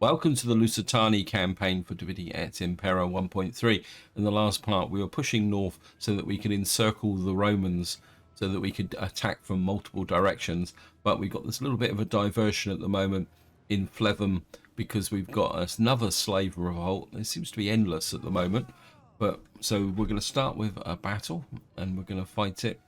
Welcome to the Lusitani campaign for divinity Et Impera 1.3. In the last part, we were pushing north so that we could encircle the Romans, so that we could attack from multiple directions. But we've got this little bit of a diversion at the moment in Flevum because we've got another slave revolt. It seems to be endless at the moment. But so we're going to start with a battle and we're going to fight it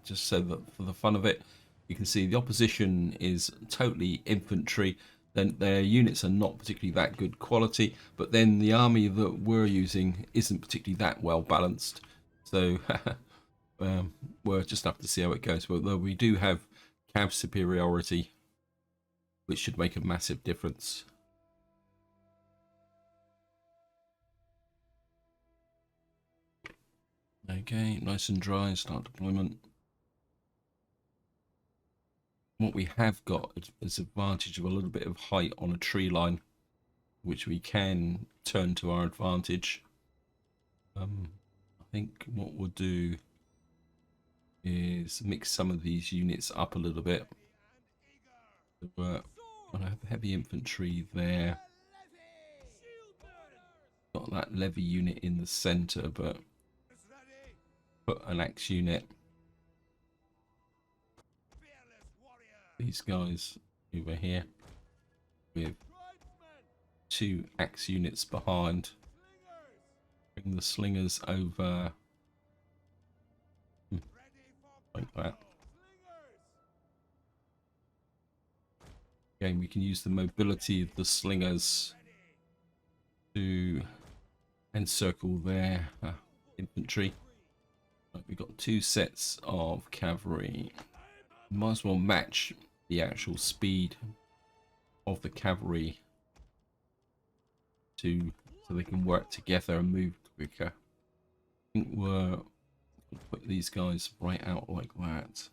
just so that for the fun of it. You can see the opposition is totally infantry. Then their units are not particularly that good quality, but then the army that we're using isn't particularly that well balanced. So we'll just have to see how it goes. But though we do have cav superiority, which should make a massive difference. Okay, nice and dry, start deployment. What we have got is advantage of a little bit of height on a tree line, which we can turn to our advantage. I think what we'll do is mix some of these units up a little bit. We're gonna have heavy infantry there. Got that levy unit in the center, but put an axe unit. These guys over here with 2 axe units behind. Bring the slingers over like that. Again, we can use the mobility of the slingers to encircle their infantry. We've got 2 sets of cavalry. Might as well match the actual speed of the cavalry so they can work together and move quicker. I think we'll put these guys right out like that,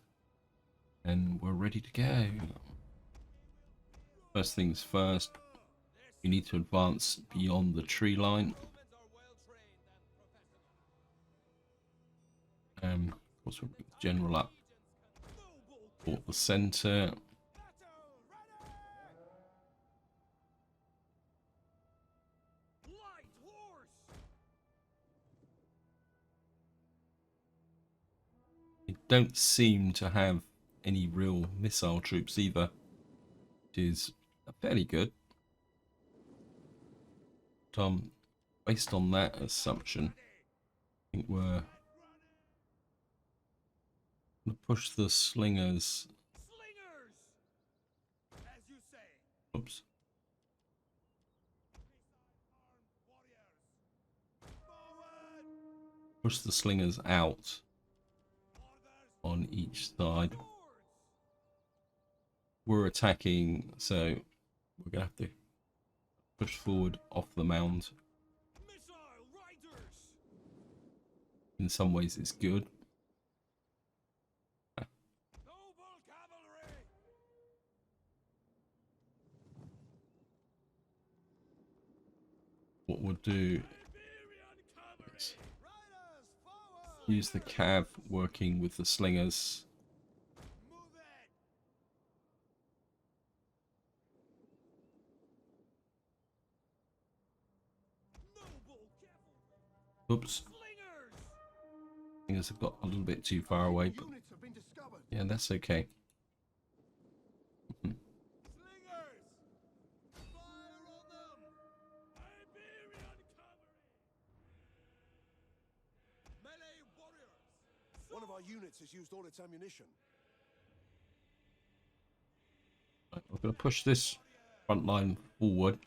and we're ready to go. First things first, we need to advance beyond the tree line. Of course, we'll bring the general up for the center. We don't seem to have any real missile troops either, which is fairly good. Based on that assumption, I think we're going to push the slingers. Oops. Push the slingers out on each side. We're attacking, so we're going to have to push forward off the mound. In some ways it's good. What we'll do is use the cav working with the slingers. Oops. Slingers have got a little bit too far away, but yeah, that's okay. One of our units has used all its ammunition. Right, we're going to push this front line forward.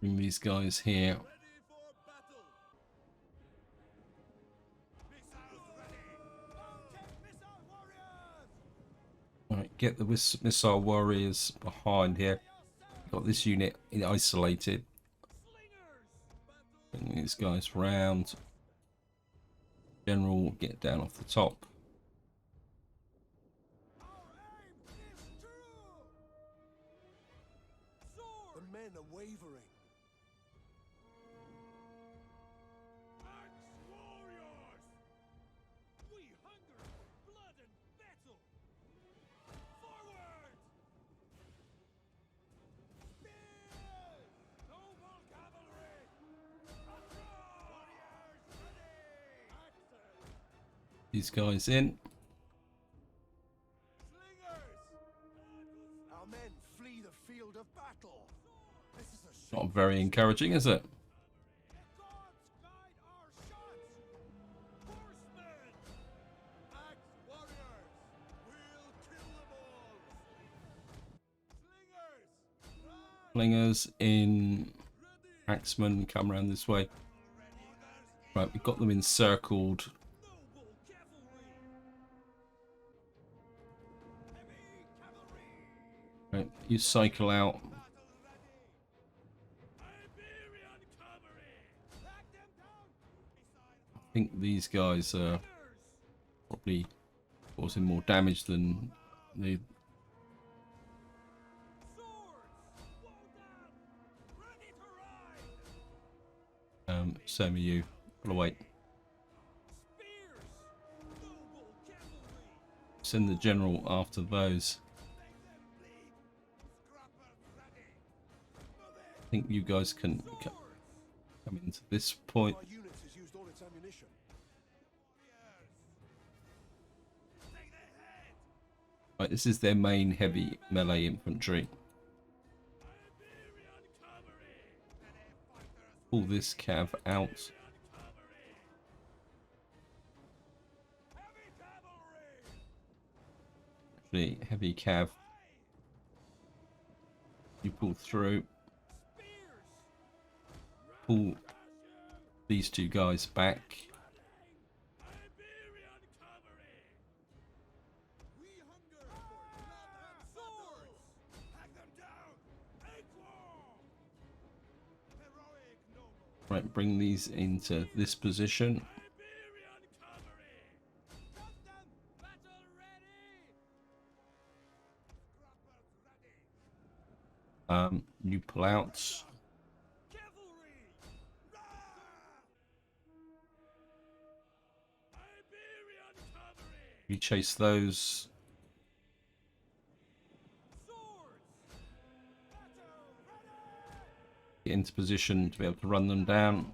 Bring these guys here. Right, get the missile warriors behind here. Got this unit isolated. Bring these guys round. General, get down off the top. The men are wavering. Warriors! We hunger for blood and battle! Forward! these guys in. Our men flee the field of battle. This is a shame. Not very encouraging, is it? Gods guide our shots. Horsemen, axe warriors, we'll kill them all. Slingers, Flingers run. in. Axemen, come around this way. Right, we've got them encircled. Noble cavalry. Heavy cavalry. Right, you cycle out. Battle ready. Iberian cavalry. Back them down. I think these guys are Beside probably causing more damage than the. swords. Wotan. Ready to ride. Same with you. Pull away. Spears. Noble cavalry. Send the general after those. Make them bleed. Scrappers ready. Move I think you guys can it. Swords. come into this point. Our units has used all its ammunition. Warriors. Take the head. Right, this is their main heavy melee infantry. Iberian cavalry. Ready fighters. Pull this cav out. Heavy cavalry. The heavy cav. You pull through. Spears. Pull these two guys back. Iberian cavalry. We hunger for blood and swords. Hack them down. Equal. Heroic noble. Right, bring these into this position. Iberian cavalry. Stop them. Battle ready. Scrappers ready. You pull out. Cavalry. Rah! Iberian cavalry. You chase those. Swords. Battle ready. Get into position to be able to run them down.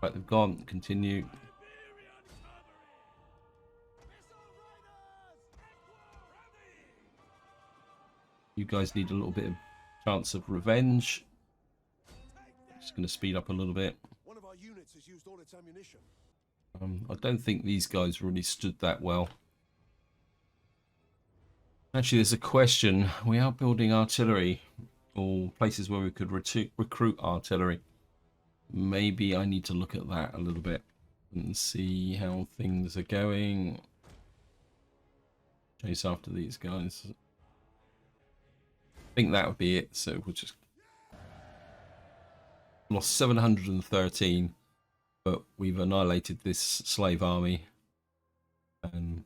Right, they've gone. Continue. Iberian cavalry. Missile riders. Equal ready. You guys need a little bit of chance of revenge. Just going to speed up a little bit. One of our units has used all its ammunition. I don't think these guys really stood that well. Actually, there's a question. We are building artillery, or places where we could recruit artillery. Maybe I need to look at that a little bit and see how things are going. Chase after these guys. I think that would be it. So we'll just lost 713, but we've annihilated this slave army. And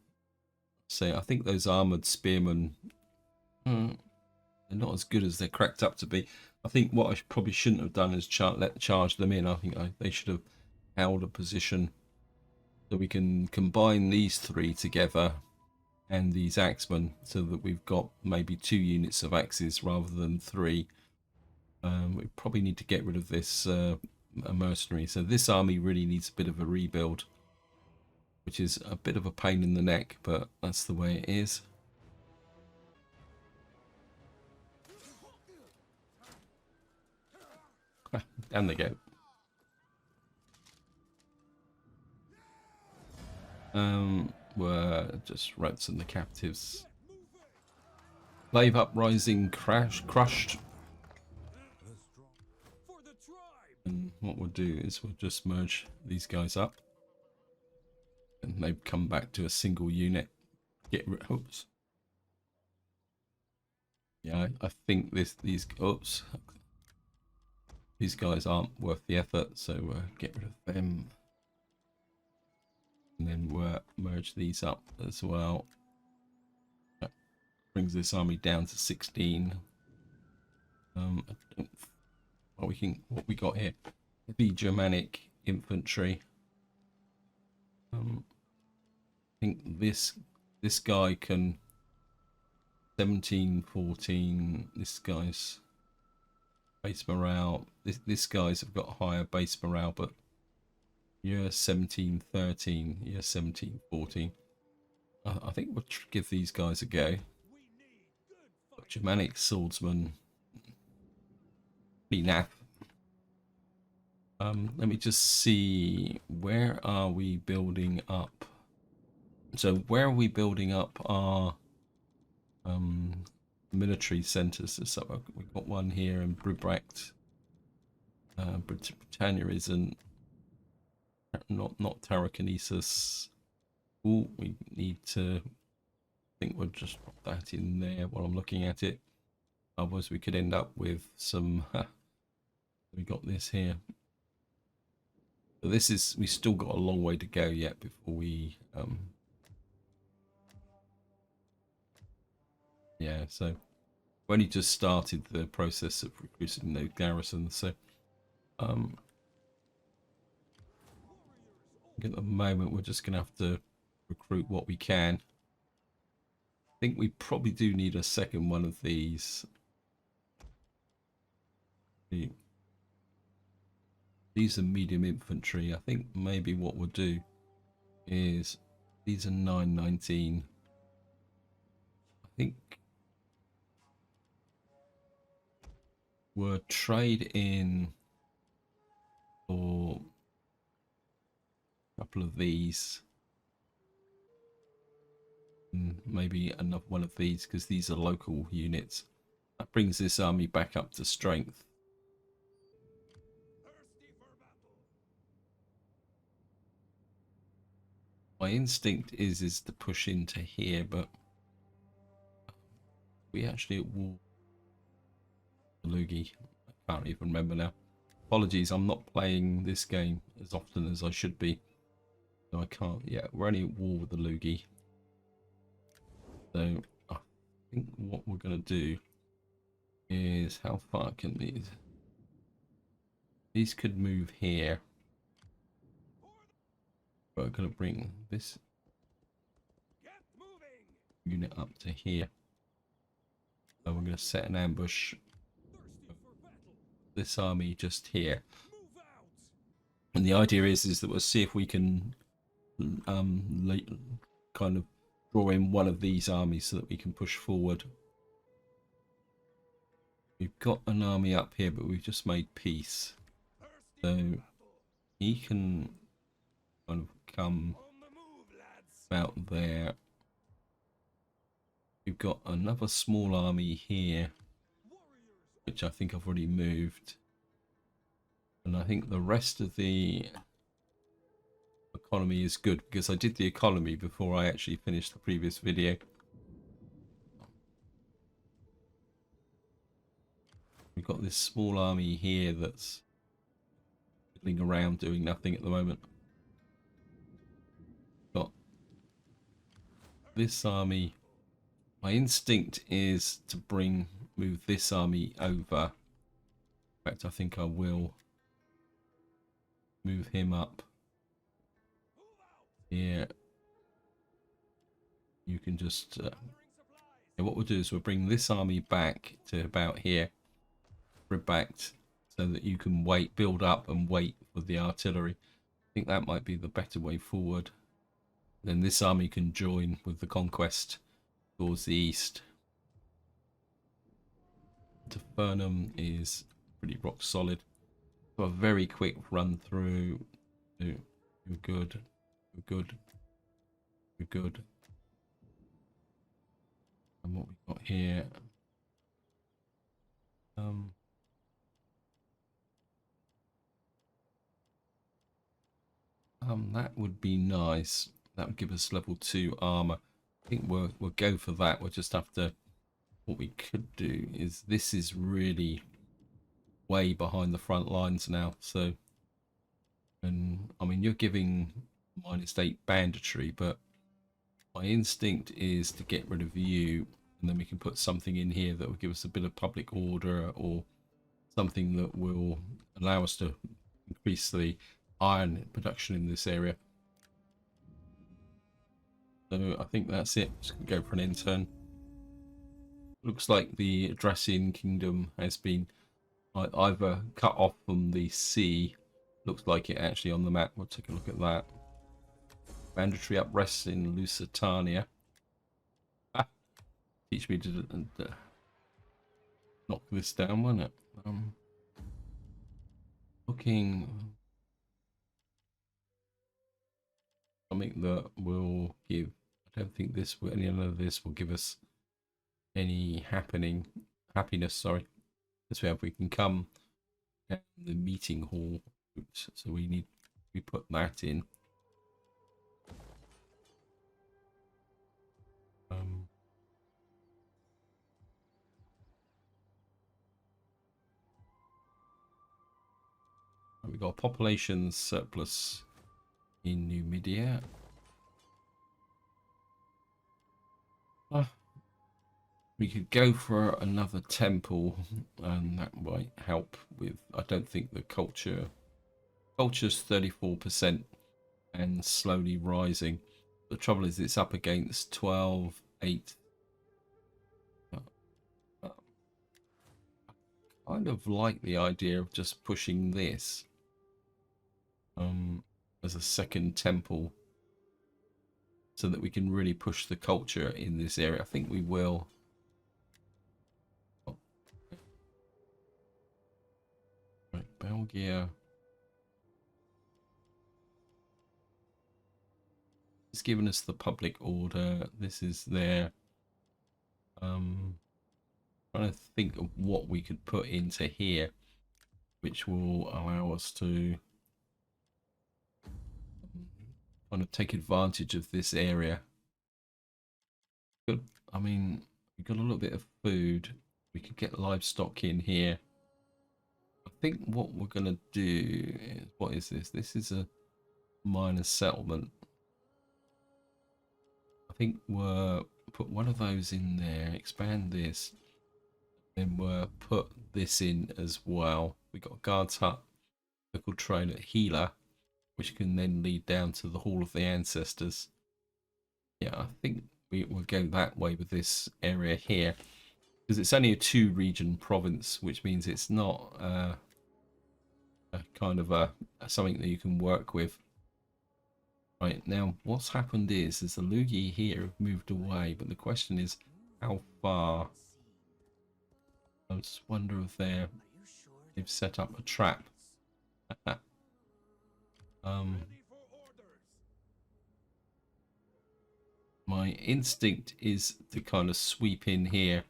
say, I think those armored spearmen, they're not as good as they're cracked up to be. I think what I probably shouldn't have done is charge them in. I think they should have held a position so we can combine these three together and these axemen so that we've got maybe 2 units of axes rather than 3. We probably need to get rid of this mercenary. So this army really needs a bit of a rebuild, which is a bit of a pain in the neck, but that's the way it is. Down they go. We're just ransom the captives. Slave uprising crushed. For the tribe. And what we'll do is we'll just merge these guys up, and they've come back to a single unit. Get rid. Oops. Yeah, I think these guys aren't worth the effort, so get rid of them. And then we'll merge these up as well. That brings this army down to 16. What we got here? The Germanic infantry. I think this guy can 17, 14. This guy's base morale. This guys have got higher base morale, but Year 1713, year 1714. I think we'll give these guys a go. Germanic swordsman. Pretty naff. Let me just see, where are we building up? So where are we building up our military centers? So we've got one here in Brubrecht. Britannia isn't, not Tarraconensis. Oh, we need to, I think we'll just put that in there while I'm looking at it. Otherwise we could end up with some, we got this here. So this is, we still got a long way to go yet before we, yeah, so we've only just started the process of recruiting those garrisons. So, at the moment we're just gonna have to recruit what we can. I think we probably do need a second one of these. These are medium infantry. I think maybe what we'll do is, these are 919. I think we'll trade in for a couple of these. And maybe another one of these, because these are local units. That brings this army back up to strength. My instinct is to push into here, but we actually at war. Lugi, I can't even remember now. Apologies, I'm not playing this game as often as I should be, so I can't. Yeah, we're only at war with the Lugi. So I think what we're gonna do is, how far can these could move here. We're going to bring this unit up to here. So we're going to set an ambush. This army just here. And the idea is that we'll see if we can kind of draw in one of these armies so that we can push forward. We've got an army up here, but we've just made peace. So he can kind of come about there. We've got another small army here, which I think I've already moved. And I think the rest of the economy is good, because I did the economy before I actually finished the previous video. We've got this small army here that's fiddling around doing nothing at the moment. Got this army. My instinct is to move this army over. In fact, I think I will move him up here. You can just what we'll do is we'll bring this army back to about here, back, so that you can build up and wait for the artillery. I think that might be the better way forward. Then this army can join with the conquest towards the east. Tefernum is pretty rock solid. So a very quick run through. We're good. We're good. We're good. And what we got here? That would be nice. That would give us level 2 armor. I think we'll go for that. We'll just have to. What we could do is, this is really way behind the front lines now. So, and I mean, you're giving -8 banditry, but my instinct is to get rid of you, and then we can put something in here that will give us a bit of public order, or something that will allow us to increase the iron production in this area. So I think that's it. Just gonna go for an intern. Looks like the Dracian kingdom has been either cut off from the sea, Looks like it actually on the map. We'll take a look at that. Mandatory uprest in Lusitania. Ah, teach me to knock this down, won't it? Looking something that will give. I don't think this will, any of this will give us any happiness. Sorry. This way, if we can come down the meeting hall route, so we put that in. We've got a population surplus in Numidia. We could go for another temple, and that might help with. I don't think the culture's 34% and slowly rising. The trouble is, it's up against 12, 8. I kind of like the idea of just pushing this as a second temple, so that we can really push the culture in this area. I think we will. Right, Belgia. It's given us the public order. This is there. Trying to think of what we could put into here, which will allow us to kind of take advantage of this area. Good. I mean, we've got a little bit of food. We could get livestock in here. I think what we're going to do is, what is this? This is a minor settlement. I think we'll put one of those in there, expand this, then we'll put this in as well. We've got a guard's hut, local trader, healer, which can then lead down to the Hall of the Ancestors. Yeah, I think we'll go that way with this area here, because it's only a 2-region province, which means it's not a kind of something that you can work with. Right, now what's happened is the Lugi here have moved away, but the question is how far. I just wonder if they've set up a trap. My instinct is to kind of sweep in here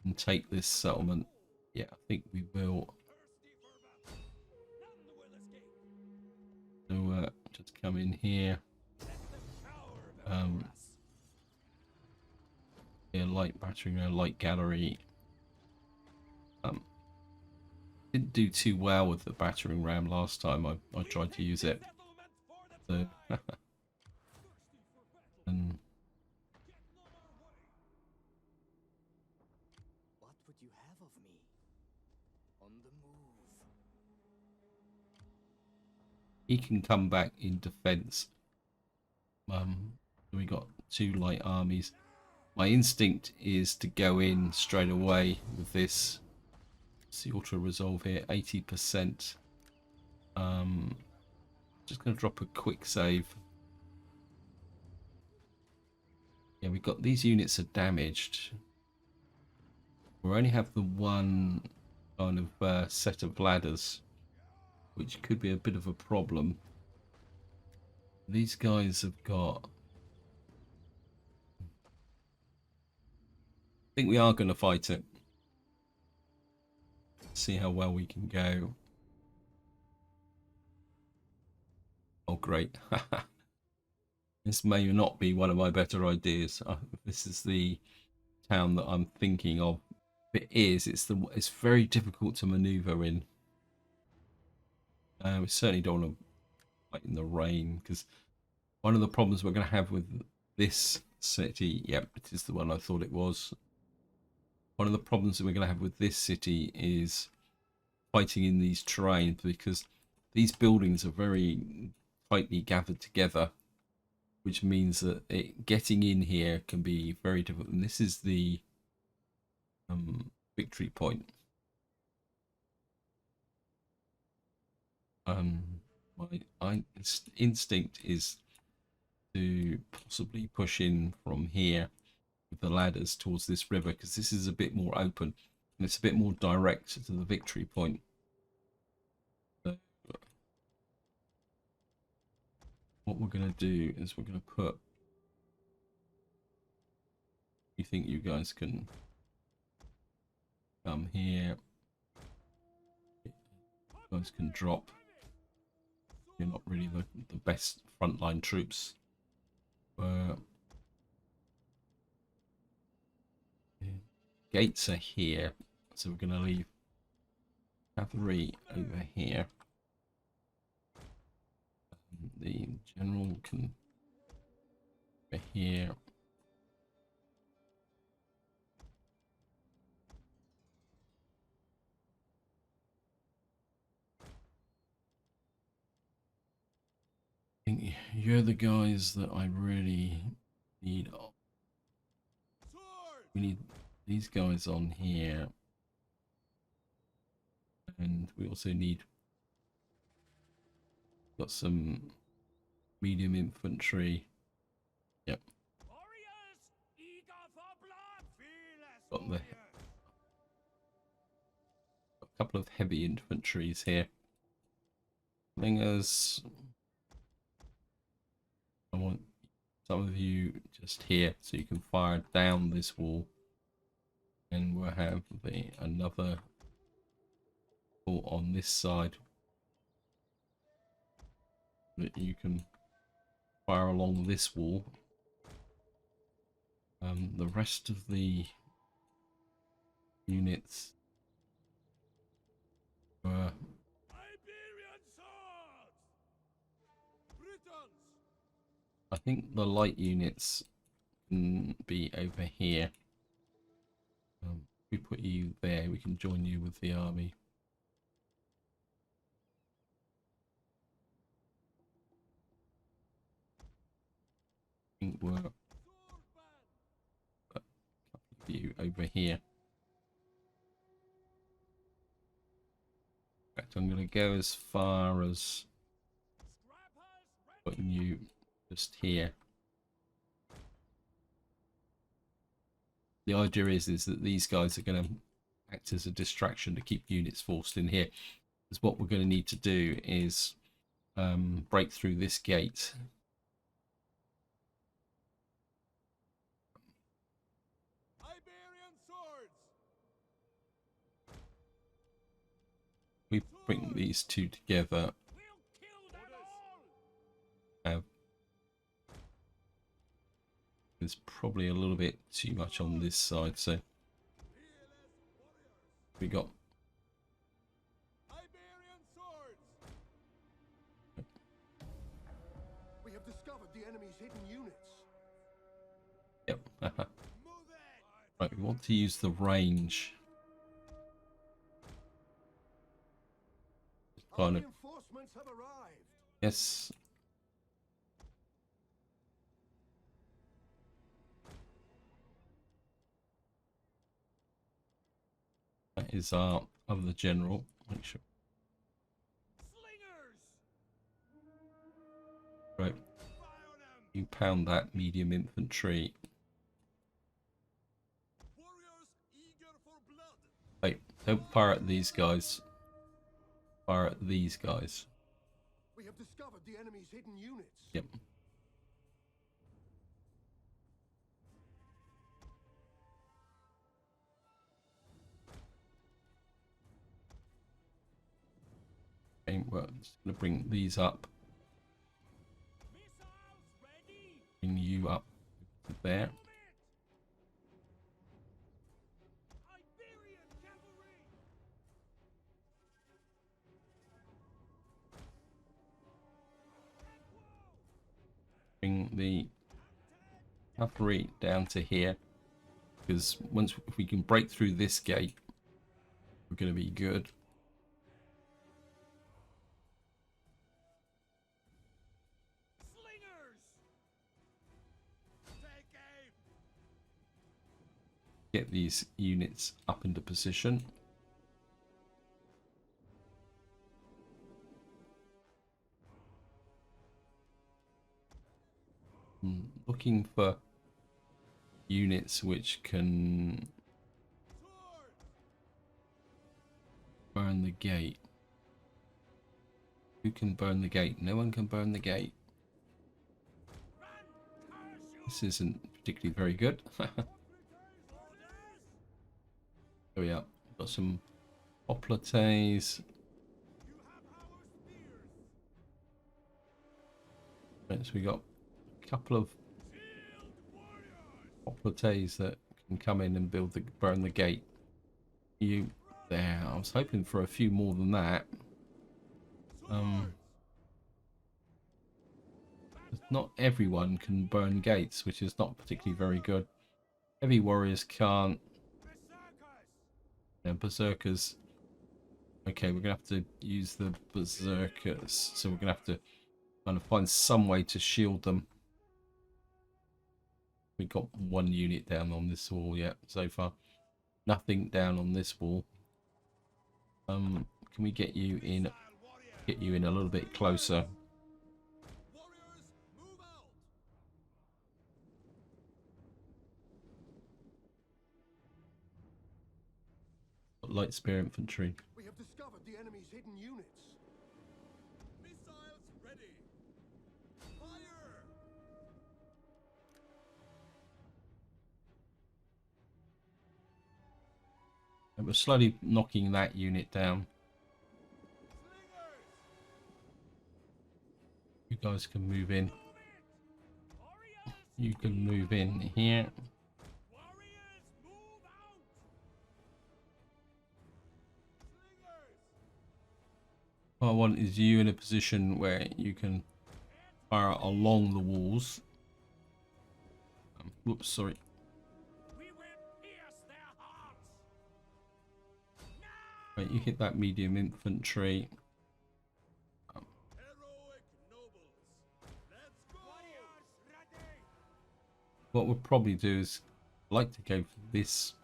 and take this settlement. Yeah, I think we will. So just come in here. Yeah, light battering ram, light gallery. Didn't do too well with the battering ram last time I tried to use it. So and what would you have of me? On the move. he can come back in defense. We got 2 light armies. My instinct is to go in straight away with this. See, auto resolve here, 80%. Just going to drop a quick save. Yeah, we got these units are damaged. We only have the one kind of set of ladders, which could be a bit of a problem. These guys have got. I think we are going to fight it. See how well we can go. Oh, great. This may not be one of my better ideas. This is the town that I'm thinking of. If it is, it's very difficult to maneuver in. We certainly don't want to fight in the rain, because one of the problems we're going to have with this city, yep, it is the one I thought it was. One of the problems that we're going to have with this city is fighting in these terrains, because these buildings are very tightly gathered together, which means that getting in here can be very difficult. And this is the victory point. My instinct is to possibly push in from here with the ladders towards this river, because this is a bit more open and it's a bit more direct to the victory point. So what we're going to do is we're going to put, you think you guys can come here, you guys can drop. You're not really the best frontline troops. Gates are here, so we're going to leave cavalry over here. The general can over here. I think you're the guys that I really need. We need these guys on here, and we also need, got some medium infantry. Yep. Got a couple of heavy infantries here. Slingers. I want some of you just here so you can fire down this wall, and we'll have another wall on this side that you can fire along this wall. The rest of the units were I think the light units can be over here. If we put you there, we can join you with the army. I think we're a couple of you over here. In fact, I'm going to go as far as putting you just here. The idea is that these guys are going to act as a distraction to keep units forced in here. Because what we're going to need to do is break through this gate. We bring these two together. There's probably a little bit too much on this side, so we got We have discovered the enemy's hidden units. yep. Right, we want to use the range. Kind of. Reinforcements have arrived. Yes. That is our other general. Make sure. Right. You pound that medium infantry. Wait, don't fire at these guys. Fire at these guys. We have discovered the enemy's hidden units. Yep. Okay, well, I'm just going to bring these up. Bring you up to there. Bring the cavalry down to here, because if we can break through this gate, we're going to be good. Get these units up into position. looking for units which can burn the gate. Who can burn the gate? No one can burn the gate. This isn't particularly very good. There we are. Got some hoplites. Right, so we got a couple of hoplites that can come in and burn the gate. You there? I was hoping for a few more than that. Not everyone can burn gates, which is not particularly very good. Heavy warriors can't. Yeah, berserkers. Okay, we're gonna have to use the berserkers, so we're gonna have to kind of find some way to shield them. We got one unit down on this wall yet so far. Nothing down on this wall. Can we get you in? Get you in a little bit closer. Light spear infantry. We have discovered the enemy's hidden units. Missiles ready. Fire! And we're slowly knocking that unit down. You guys can move in. You can move in here. What I want is you in a position where you can fire along the walls. Whoops, sorry. Right, you hit that medium infantry. Heroic nobles. Let's go. What we'll probably do is like to go for this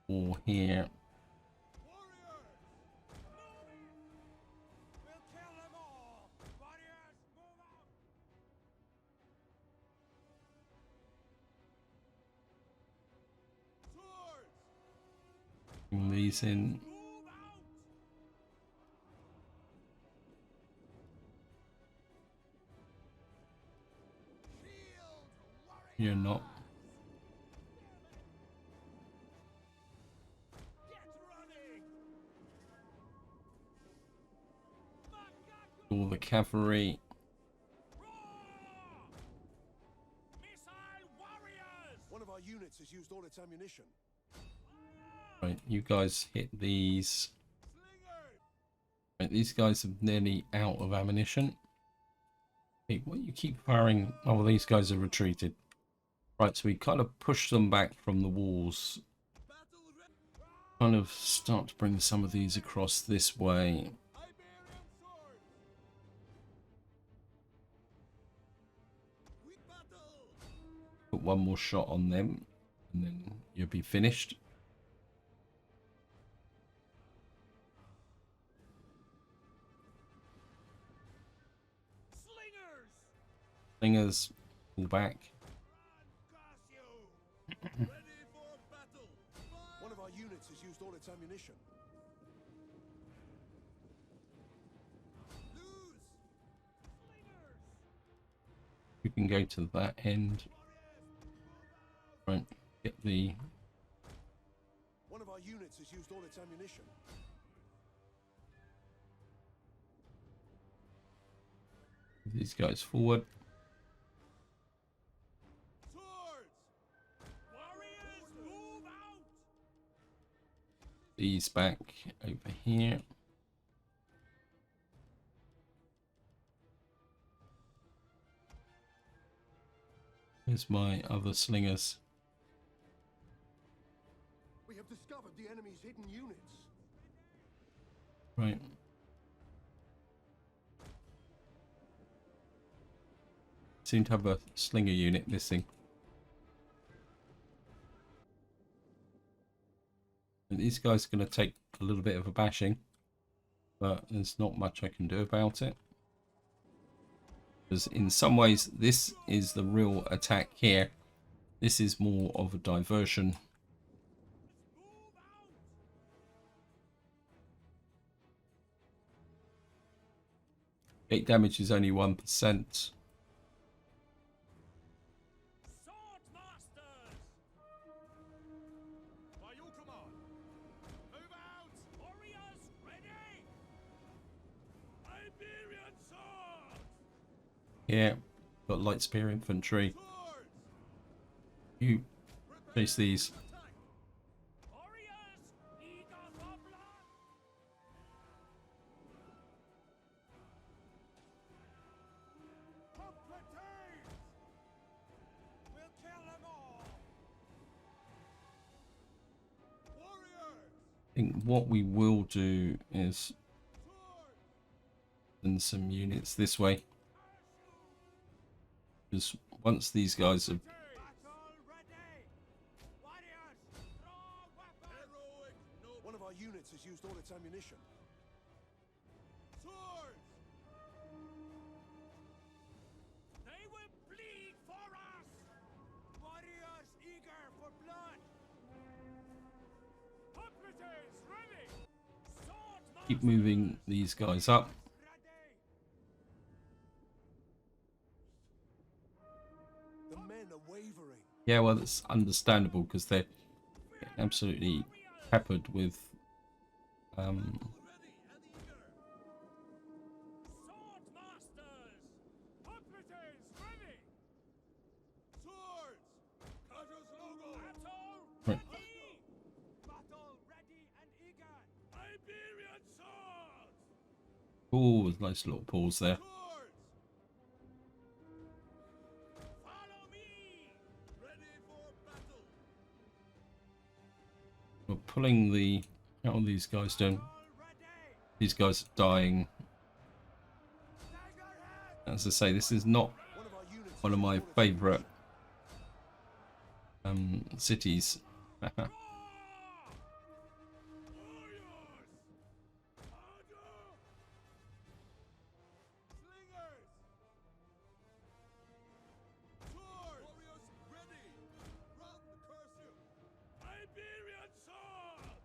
wall here. Bring these in. You're not. All the cavalry. One of our units has used all its ammunition. Right, you guys hit these. Right, these guys are nearly out of ammunition. Hey, what you keep firing? Oh, well, these guys are retreated. Right, so we kind of push them back from the walls. Kind of start to bring some of these across this way. Put one more shot on them, and then you'll be finished. Slingers, pull back. Ready for battle. One of our units has used all its ammunition. Lose. You can go to that end. Right, get the. One of our units has used all its ammunition. These guys forward. Swords. Warriors, move out. These back over here. Here's my other slingers. We have discovered the enemy's hidden units. Right. Seem to have a slinger unit missing. And these guys are going to take a little bit of a bashing, but there's not much I can do about it. Because in some ways, this is the real attack here. This is more of a diversion. Gate damage is only 1%. Sword masters! By your command, move out! Warriors ready! Iberian swords! Yeah, got light spear infantry. Swords! You chase these. Attack! Warriors eager for blood! Complaints! We'll kill them all! Warriors! I think what we will do is Swords! send some units this way. Because once these guys have Battle ready! Warriors, draw weapons! Heroic noble! One of our units has used all its ammunition. Swords! They will bleed for us! Warriors eager for blood! Hoplites ready! Sword keep moving these guys up. ready! The men are wavering. Yeah, well, that's understandable because they're absolutely peppered with Ready and eager! Sword masters! Hoplites ready! Swords! Cutters logo! Battle Right. ready! Battle ready and eager! Iberian swords! oh, nice little pause there. Swords! Follow me! Ready for battle! We're pulling the how are these guys doing? All ready! These guys are dying. Stagger head! As I say, this is not One of our units one of has my used all its favourite ammunition. cities. Warriors! Harder! Slingers! Swords! Warriors ready! Round the cursive! Iberian swords!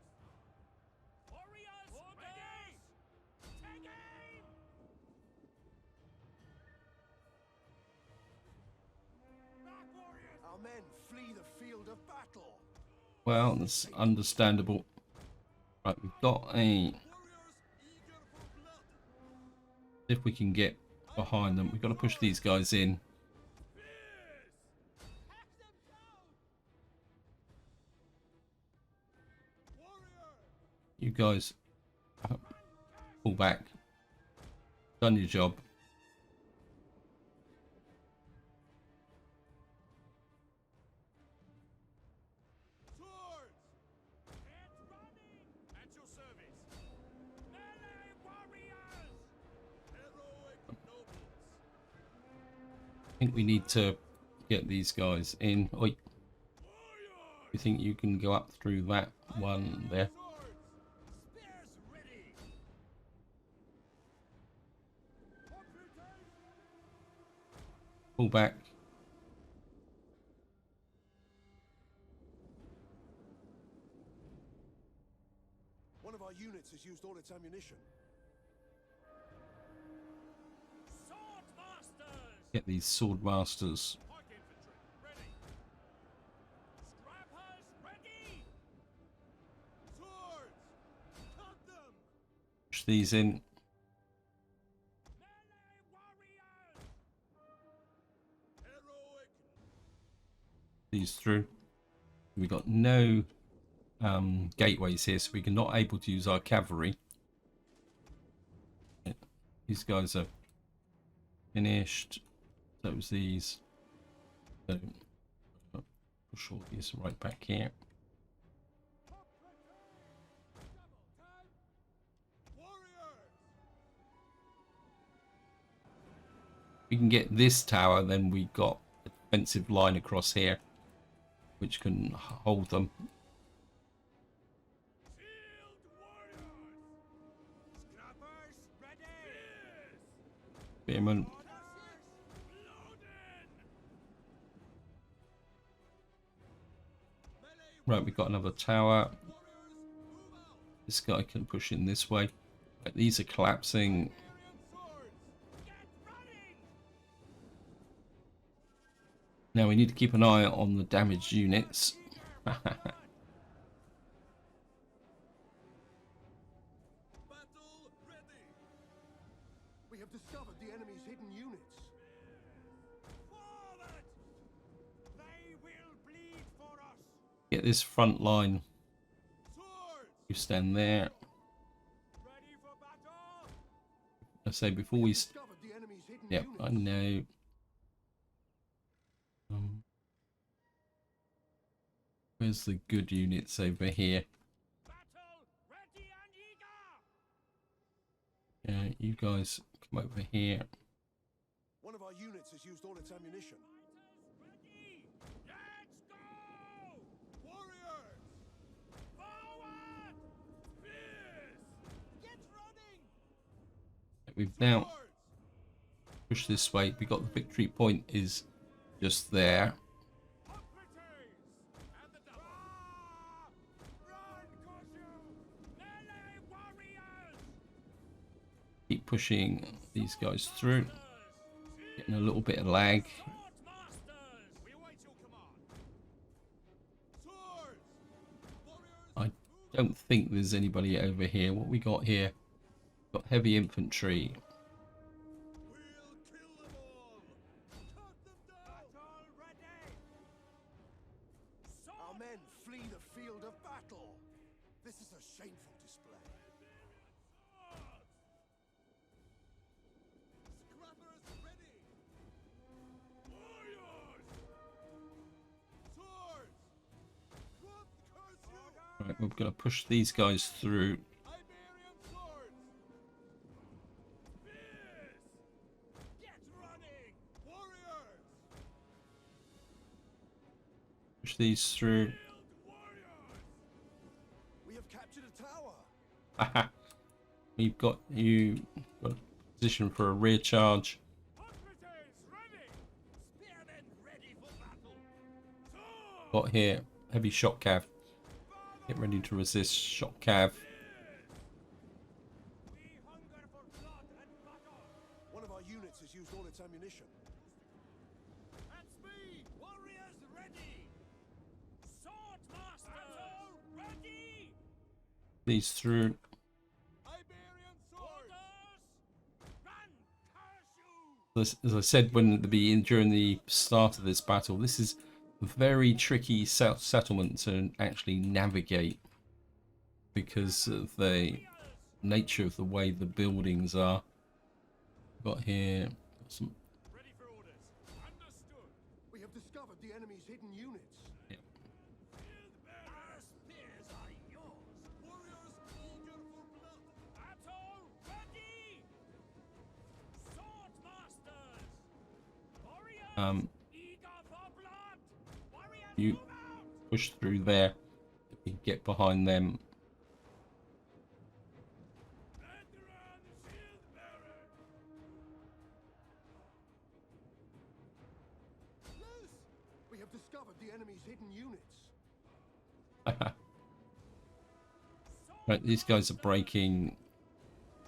Warriors ready! Take aim! Back, warriors! Our men flee the field of battle. Well, that's understandable. Right, we've got a. Warriors eager for blood! If we can get behind them, we've got to push these guys in. Fierce! Hack them down! Warrior! You guys pull back. Done your job. Swords! Get running! At your service! Melee warriors! Heroic nobles! I think we need to get these guys in. Oi, Warriors! you think you can go up through that one there? Swords! Spears ready! Pull back. One of our units has used all its ammunition. Sword masters! Get these sword masters. Pike infantry ready! Scrappers ready! Swords! Cut them! Push these in. Melee warriors! Heroic! These through. We got no gateways here, so we're not able to use our cavalry. These guys are finished. So it was these. So push all these right back here. Warriors! We can get this tower, then we got a defensive line across here, which can hold them. Shield warriors! Scrappers ready! Spearmen, Right, we've got another tower. This guy can push in this way. Right, these are collapsing. Now we need to keep an eye on the damaged units. We have discovered the enemy's hidden units. Forward! They will bleed for us. Get this front line. Swords! You stand there. Ready for battle? I say before we. Discovered the enemy's hidden Yep, units. I know. Where's the good units over here? Battle ready and eager! Yeah, you guys come over here. One of our units has used all its ammunition. Ready! Let's go! Warriors! Forward! Spears! Get running! We've now pushed this way. We got the victory point is just there. Hoplites! And the double! Run, Casu! Melee warriors! Keep pushing these guys through. Getting a little bit of lag. Sword masters! We await your command. Swords! Warriors! I don't think there's anybody over here. What we got here? Got heavy infantry. We'll kill them all! Cut them down! Battle ready! Our men flee the field of battle. This is a shameful display. Scrappers ready! Warriors! Swords! What curse you! Right, we're going to push these guys through. Iberian swords! Spears! Get running! Warriors! Push these through. Build warriors! We have captured a tower. We've got you got a position for a rear charge. Hoplites ready! Spearmen ready for battle! Swords! Got here heavy shot cav. Get ready to resist shot cav. We hunger for blood and battle! One of our units has used all its ammunition. At speed! Warriors ready! Sword masters! Battle ready! These through. Iberian swords! Run! Curse you! As I said during the start of this battle, this is a very tricky settlement to actually navigate because of the nature of the way the buildings are. Got here some. Ready for orders. Understood. We have discovered the enemy's hidden units. Yeah. Our spears are yours. Warriors eager for blood. Battle ready. Sword masters. Warriors eager for blood. Warriors You move out. push through there. We can get behind them. Veteran shield bearer. Yes! We have discovered the enemy's hidden units. Right, these guys are breaking.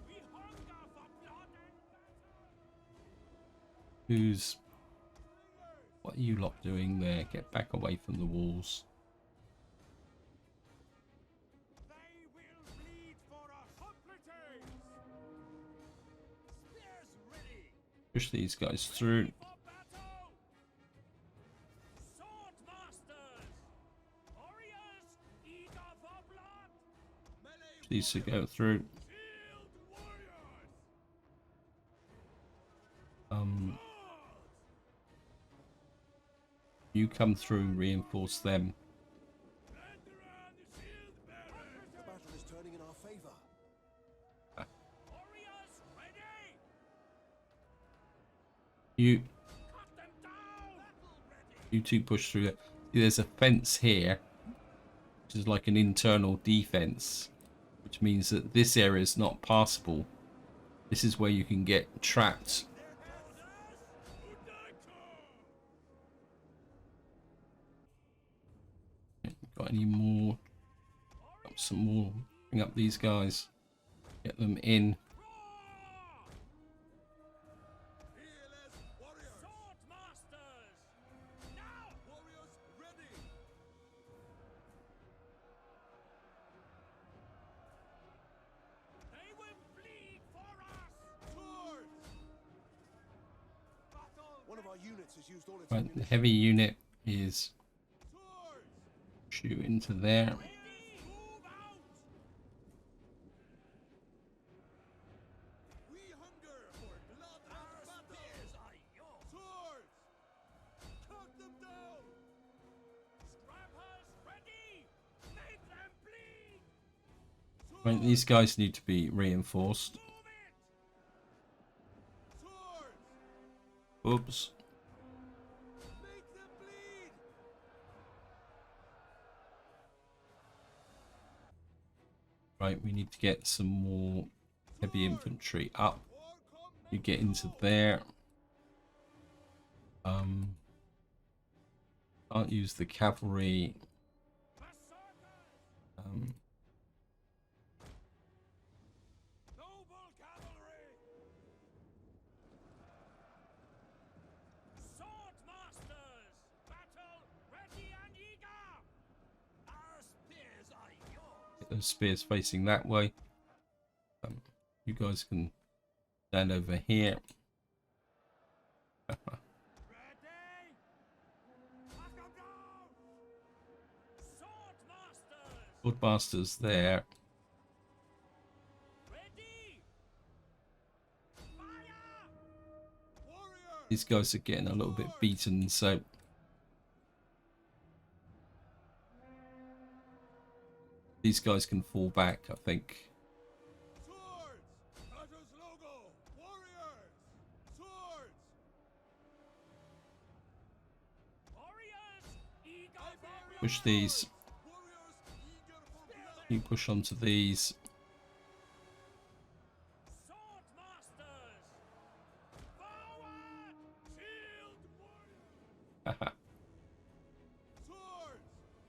We hunger for blood and battle. Who's? What are you lot doing there? Get back away from the walls. They will bleed for us. Hoplites. Spears ready. Push these guys through. For battle! Sword masters! Warriors eager for blood! Melee Push these to go through. shield warriors! You come through, reinforce them. Veteran shield bearer! The battle is turning in our favor. Warriors ready! You Cut them down! Battle ready! you two push through it. There's a fence here, which is like an internal defense, which means that this area is not passable. This is where you can get trapped. Got any more? Got some more. Bring up these guys. Get them in. Fearless warriors! Sword masters! Now! Warriors ready! They will bleed for us! Swords! Battle! One of our units has used all its Right, the ammunition. heavy unit is Swords! shoot into there. Ready! Move out! We hunger for blood and battle! are yours! Swords! Cut them down! Scrappers ready! Make them bleed! Right, these guys need to be reinforced. Move it! Swords! Oops. Make them bleed! Right, we need to get some more heavy infantry up. War come You get into there. Can't use the cavalry. Berserkers! Noble cavalry! Sword masters! Battle ready and eager! Our spears are yours! Get those spears facing that way. You guys can stand over here. Ready! Knock 'em down! Sword masters! Swordmasters there. Ready! Fire! warriors! These guys are getting a little bit beaten, so these guys can fall back, I think. Swords! Cutters logo! Warriors! Swords! Warriors! Eager for Push these. Warriors eager for blood! You push onto these. Sword masters! Forward! Shield warriors!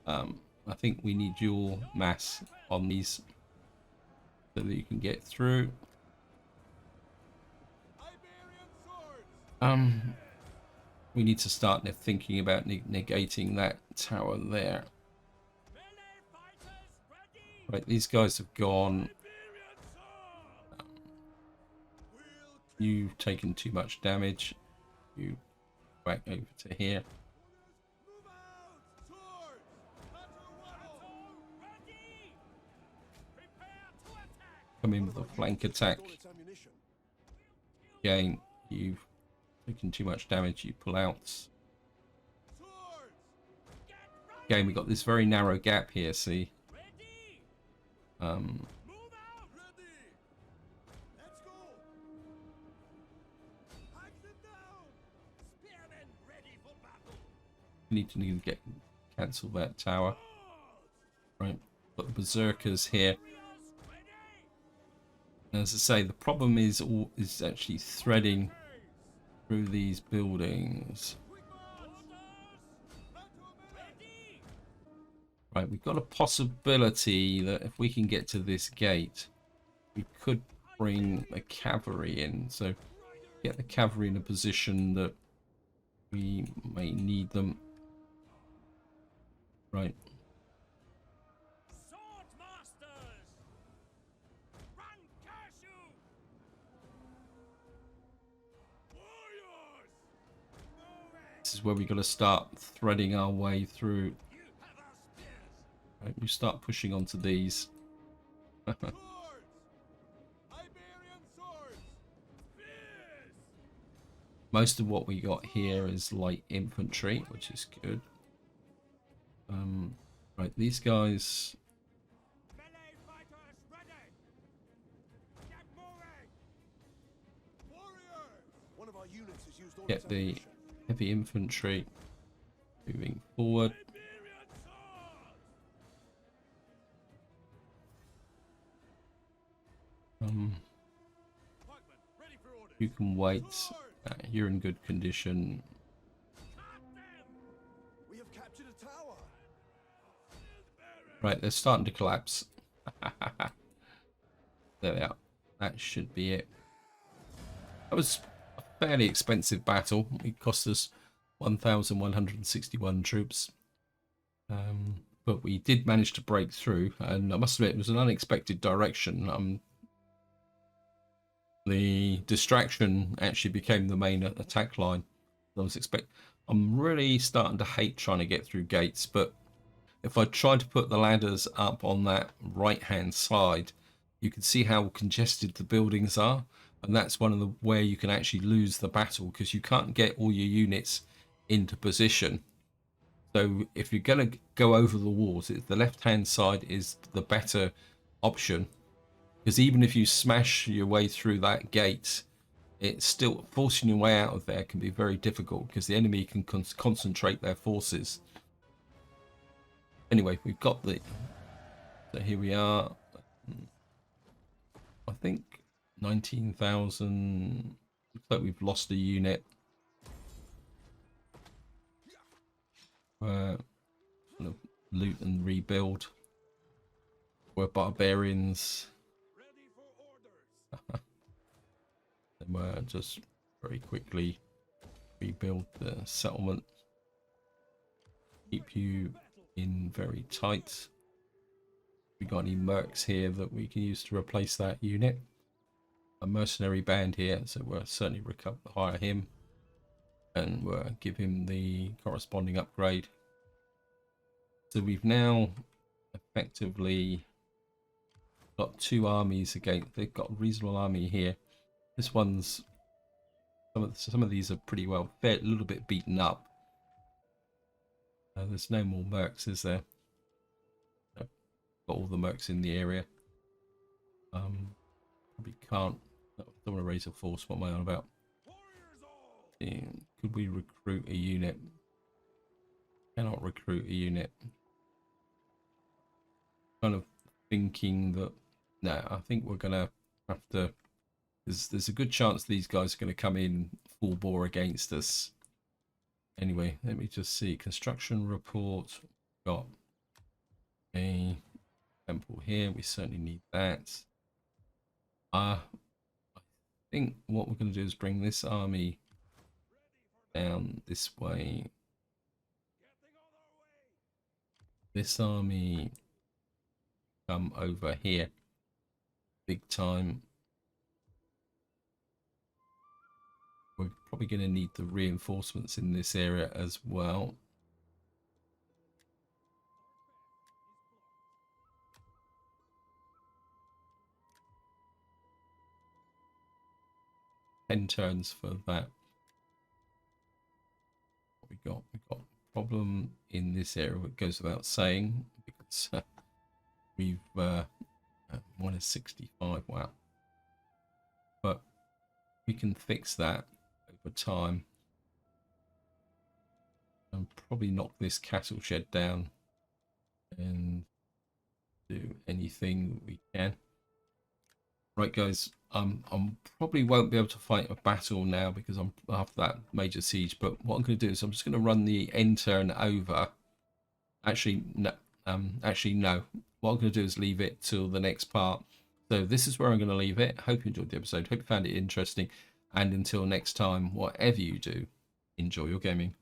Swords! I think we need your mass on these so that you can get through. Iberian swords! We need to start thinking about negating that tower there. Melee fighters ready! Right, these guys have gone. Iberian sword! We'll You've taken too much damage. You back over to here. move out! Swords! Battle waddle! Battle ready! Prepare to attack! Come in with a flank attack. All its ammunition. Again, you've taken too much damage. You pull out. Swords! Get ready! Again, we got this very narrow gap here. See, Ready! um, Move out! Ready! Let's go! Hack them down! Spearmen ready for battle! we need to cancel that tower. Right, got the berserkers here. Warriors ready! As I say, the problem is actually threading through these buildings. Quick march! Orders Battle ready! Right, we've got a possibility that if we can get to this gate, we could bring the cavalry in. So get the cavalry in a position that we may need them. Right, Sword masters! Run, curse you! Warriors! Move this is where we've got to start threading our way through. it! You have our spears! Right, we start pushing onto these. Swords! Iberian swords! Spears! Most of what we got here is light infantry, which is good. Right, these guys. Melee fighters ready! Get moving! Warriors! One of our units has used all Get its the ammunition. heavy infantry moving forward. Iberian sword! Pikemen, ready for orders. You can wait. You're in good condition. Cut them! We have captured a tower. Right, they're starting to collapse. There they are. That should be it. That was a fairly expensive battle. It cost us 1,161 troops. But we did manage to break through, and I must admit it was an unexpected direction. The distraction actually became the main attack line. I'm really starting to hate trying to get through gates, but if I try to put the ladders up on that right hand side, you can see how congested the buildings are, and that's one of the where you can actually lose the battle, because you can't get all your units into position. So if you're going to go over the walls, the left hand side is the better option, because even if you smash your way through that gate, it's still forcing your way out of there can be very difficult, because the enemy can concentrate their forces. Anyway, we've got so here we are. I think 19,000. Looks like we've lost a unit. Kind of loot and rebuild. We're barbarians. And we're just very quickly rebuild the settlement. Keep you in very tight. We got any mercs here that we can use to replace that unit? A mercenary band here, so we'll certainly hire him, and we'll give him the corresponding upgrade. So we've now effectively got two armies against. They've got a reasonable army here. This one's some of these are pretty well a little bit beaten up. There's no more mercs, is there? Got all the mercs in the area. Probably can't. Don't want to raise a force. What am I on about? Yeah, could we recruit a unit? Cannot recruit a unit. Kind of thinking that no, I think we're gonna have to. There's a good chance these guys are going to come in full bore against us. Anyway, let me just see. Construction report. Got a temple here. We certainly need that. I think what we're going to do is bring this army down this way. This army come over here. Big time. We're probably going to need the reinforcements in this area as well. Ten turns for that. What we got? We got a problem in this area. It goes without saying, because we've 1 is 65. Wow. But we can fix that over time and probably knock this cattle shed down and do anything we can. Right, guys, I'm probably won't be able to fight a battle now because I'm after that major siege. But what I'm going to do is I'm just going to run the end turn over. Actually, no. No. What I'm going to do is leave it till the next part. So this is where I'm going to leave it. Hope you enjoyed the episode. Hope you found it interesting. And until next time, whatever you do, enjoy your gaming.